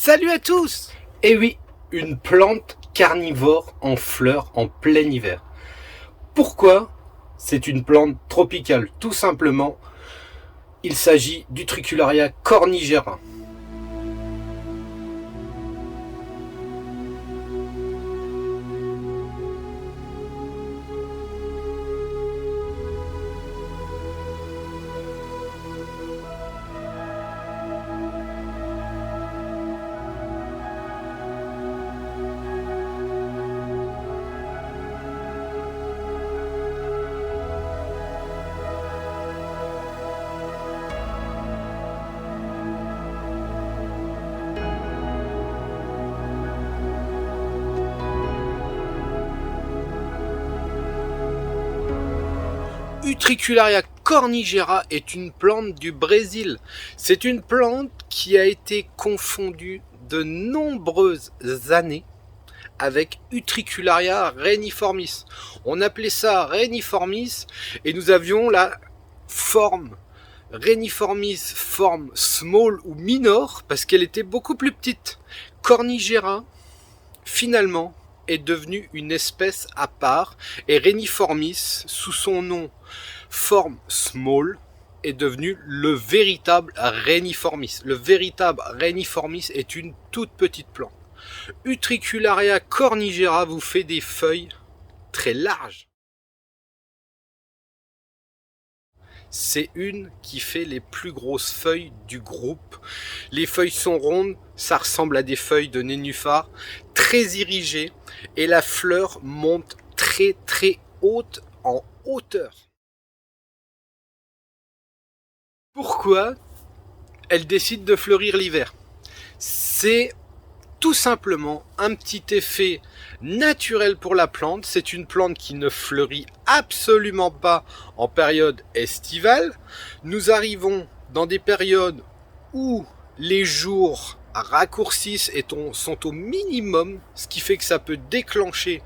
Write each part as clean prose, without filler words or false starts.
Salut à tous! Eh oui, une plante carnivore en fleurs en plein hiver. Pourquoi? C'est une plante tropicale, tout simplement. Il s'agit d'Utricularia cornigera. Utricularia cornigera est une plante du Brésil. C'est une plante qui a été confondue de nombreuses années avec Utricularia reniformis. On appelait ça reniformis et nous avions la forme reniformis, forme small ou minor, parce qu'elle était beaucoup plus petite. Cornigera, finalement, est devenue une espèce à part et reniformis, sous son nom forme small, est devenu le véritable reniformis. Le véritable reniformis est une toute petite plante. Utricularia cornigera vous fait des feuilles très larges. C'est une qui fait les plus grosses feuilles du groupe. Les feuilles sont rondes, ça ressemble à des feuilles de nénuphar, très irrigées, et la fleur monte très très haute en hauteur. Pourquoi elle décide de fleurir l'hiver? C'est tout simplement un petit effet naturel pour la plante. C'est une plante qui ne fleurit absolument pas en période estivale. Nous arrivons dans des périodes où les jours raccourcissent et sont au minimum, ce qui fait que ça peut déclencher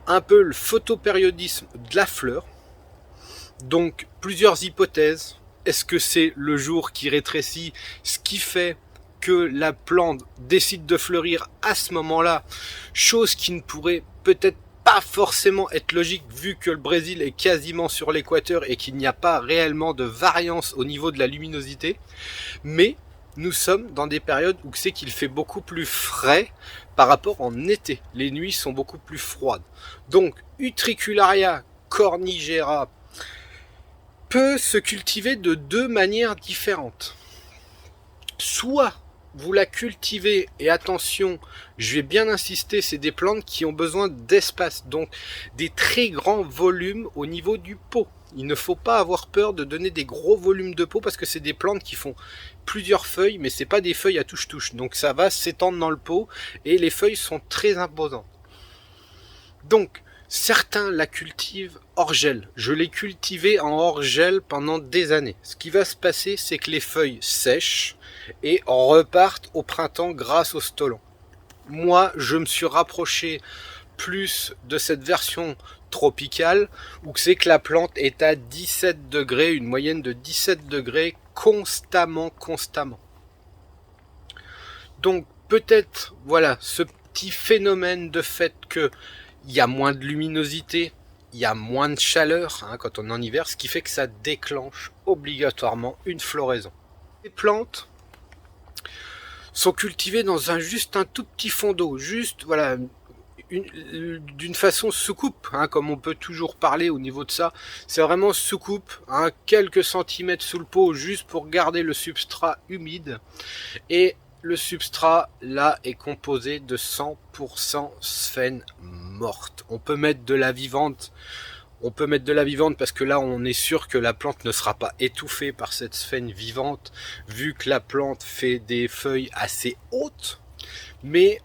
un peu le photopériodisme de la fleur. Donc plusieurs hypothèses. Est-ce que c'est le jour qui rétrécit, ce qui fait que la plante décide de fleurir à ce moment-là, chose qui ne pourrait peut-être pas forcément être logique vu que le Brésil est quasiment sur l'équateur et qu'il n'y a pas réellement de variance au niveau de la luminosité, mais nous sommes dans des périodes où c'est qu'il fait beaucoup plus frais par rapport en été. Les nuits sont beaucoup plus froides. Donc Utricularia cornigera peut se cultiver de deux manières différentes. Soit vous la cultivez, et attention, je vais bien insister, c'est des plantes qui ont besoin d'espace, donc des très grands volumes au niveau du pot. Il ne faut pas avoir peur de donner des gros volumes de pot parce que c'est des plantes qui font plusieurs feuilles, mais c'est pas des feuilles à touche-touche. Donc ça va s'étendre dans le pot et les feuilles sont très imposantes. Donc, certains la cultivent hors gel. Je l'ai cultivée en hors gel pendant des années. Ce qui va se passer, c'est que les feuilles sèchent et repartent au printemps grâce au stolon. Moi, je me suis rapproché plus de cette version tropicale où c'est que la plante est à 17 degrés, une moyenne de 17 degrés constamment. Donc peut-être, voilà, ce petit phénomène de fait que il y a moins de luminosité, il y a moins de chaleur quand on est en hiver, ce qui fait que ça déclenche obligatoirement une floraison. Les plantes sont cultivées dans juste un tout petit fond d'eau, juste voilà, d'une façon sous-coupe, comme on peut toujours parler au niveau de ça. C'est vraiment sous-coupe, quelques centimètres sous le pot, juste pour garder le substrat humide. Et le substrat, là, est composé de 100% sphène morte. On peut mettre de la vivante. Parce que là, on est sûr que la plante ne sera pas étouffée par cette sphène vivante, vu que la plante fait des feuilles assez hautes. Mais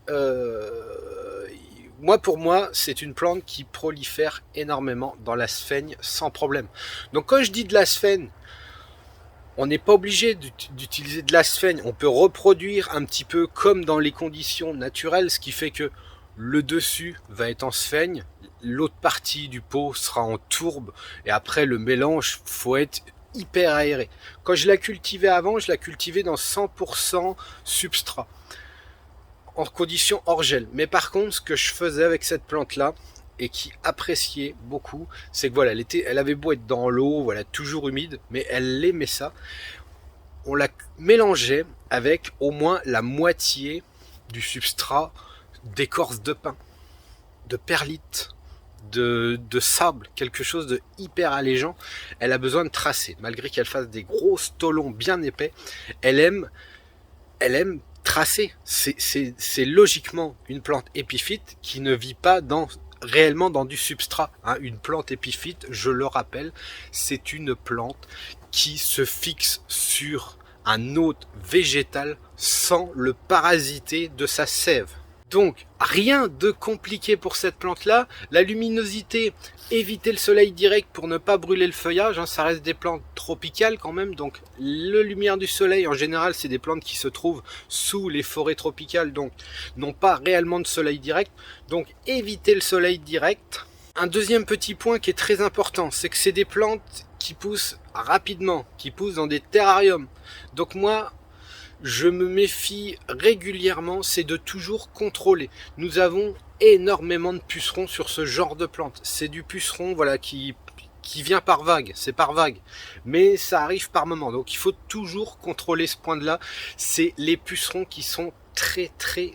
pour moi, c'est une plante qui prolifère énormément dans la sphène sans problème. Donc quand je dis de la sphène, on n'est pas obligé d'utiliser de la sphène. On peut reproduire un petit peu comme dans les conditions naturelles, ce qui fait que le dessus va être en sphène, l'autre partie du pot sera en tourbe, et après le mélange, faut être hyper aéré. Quand je la cultivais avant, je la cultivais dans 100% substrat. en condition hors gel. Mais par contre, ce que je faisais avec cette plante-là, et qui appréciait beaucoup, c'est que voilà, elle avait beau être dans l'eau, voilà, toujours humide, mais elle aimait ça. On la mélangeait avec au moins la moitié du substrat d'écorce de pin, de perlite, de sable, quelque chose de hyper allégeant. Elle a besoin de tracer, malgré qu'elle fasse des gros stolons bien épais, elle aime tracer. C'est logiquement une plante épiphyte qui ne vit pas réellement dans du substrat. Une plante épiphyte, je le rappelle, c'est une plante qui se fixe sur un hôte végétal sans le parasiter de sa sève. Donc, rien de compliqué pour cette plante-là. La luminosité, éviter le soleil direct pour ne pas brûler le feuillage. Ça reste des plantes tropicales quand même. Donc, la lumière du soleil, en général, c'est des plantes qui se trouvent sous les forêts tropicales. Donc, n'ont pas réellement de soleil direct. Donc, éviter le soleil direct. Un deuxième petit point qui est très important, c'est que c'est des plantes qui poussent rapidement, qui poussent dans des terrariums. Donc moi, je me méfie régulièrement, c'est de toujours contrôler. Nous avons énormément de pucerons sur ce genre de plante. C'est du puceron, voilà, qui vient par vague, c'est par vague. Mais ça arrive par moment, donc il faut toujours contrôler ce point de là. C'est les pucerons qui sont très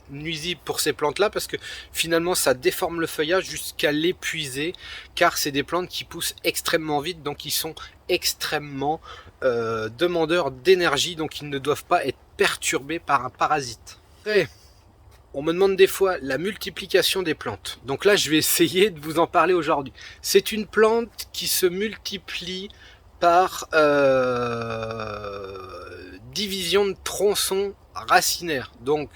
nuisibles pour ces plantes là, parce que finalement ça déforme le feuillage jusqu'à l'épuiser, car c'est des plantes qui poussent extrêmement vite, donc ils sont extrêmement demandeurs d'énergie, donc ils ne doivent pas être perturbés par un parasite. Après, on me demande des fois la multiplication des plantes, donc là je vais essayer de vous en parler aujourd'hui. C'est une plante qui se multiplie par division de tronçons racinaires. Donc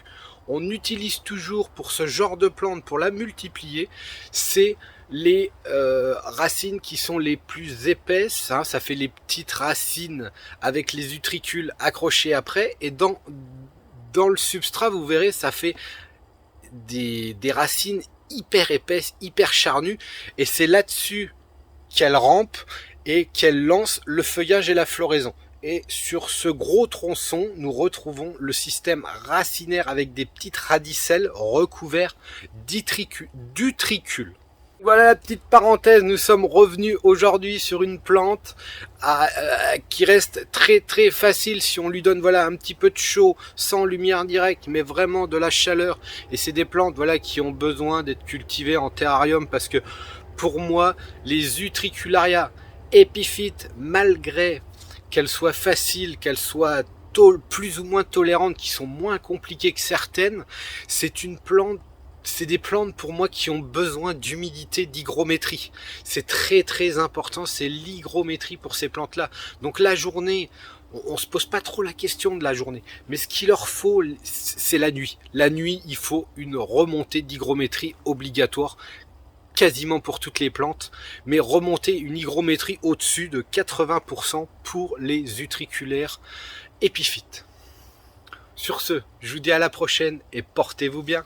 on utilise toujours pour ce genre de plante, pour la multiplier, c'est les racines qui sont les plus épaisses, ça fait les petites racines avec les utricules accrochés après, et dans le substrat vous verrez ça fait des racines hyper épaisses, hyper charnues, et c'est là-dessus qu'elle rampe et qu'elle lance le feuillage et la floraison. Et sur ce gros tronçon, nous retrouvons le système racinaire avec des petites radicelles recouvertes d'utricules. Voilà la petite parenthèse, nous sommes revenus aujourd'hui sur une plante qui reste très facile si on lui donne voilà un petit peu de chaud, sans lumière directe, mais vraiment de la chaleur. Et c'est des plantes voilà qui ont besoin d'être cultivées en terrarium, parce que pour moi, les utricularia épiphytes, malgré qu'elles soient faciles, qu'elles soient plus ou moins tolérantes, qui sont moins compliquées que certaines, c'est des plantes pour moi qui ont besoin d'humidité, d'hygrométrie. C'est très important, c'est l'hygrométrie pour ces plantes-là. Donc la journée, on se pose pas trop la question de la journée, mais ce qu'il leur faut, c'est la nuit. La nuit, il faut une remontée d'hygrométrie obligatoire, quasiment pour toutes les plantes, mais remonter une hygrométrie au-dessus de 80% pour les utriculaires épiphytes. Sur ce, je vous dis à la prochaine et portez-vous bien.